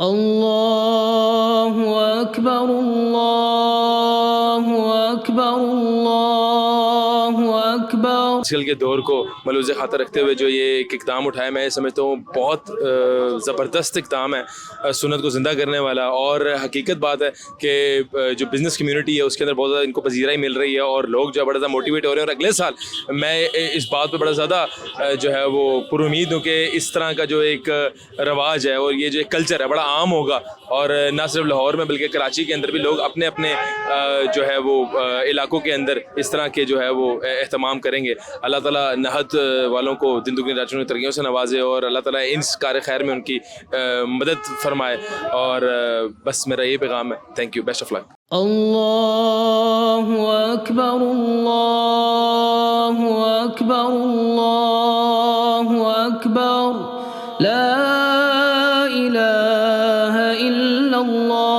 اللہ اکبر اللہ اکبر اللہ اکبر۔ آج کل کے دور کو ملوز خاطر رکھتے ہوئے جو یہ ایک اقدام اٹھایا، میں سمجھتا ہوں بہت زبردست اقدام ہے، سنت کو زندہ کرنے والا، اور حقیقت بات ہے کہ جو بزنس کمیونٹی ہے اس کے اندر بہت زیادہ ان کو پذیرائی مل رہی ہے، اور لوگ جو ہے بڑا زیادہ موٹیویٹ ہو رہے ہیں، اور اگلے سال میں اس بات پہ بڑا زیادہ جو ہے وہ پر امید ہوں کہ اس طرح کا جو ایک رواج ہے اور یہ جو ایک کلچر ہے بڑا عام ہوگا، اور نہ صرف لاہور میں بلکہ کراچی کے اندر بھی لوگ اپنے اپنے جو ہے وہ علاقوں کے اندر اس طرح کے جو ہے وہ اہتمام کریں گے۔ اللہ تعالیٰ نہت والوں کو دن دگنی رات چوگنی ترقیوں سے نوازے، اور اللہ تعالیٰ اس کار خیر میں ان کی مدد فرمائے، اور بس میرا یہ پیغام ہے۔ تھینک یو، بیسٹ آف لک۔ اللہ اکبر اللہ اکبر اللہ اکبر، لا الہ الا اللہ۔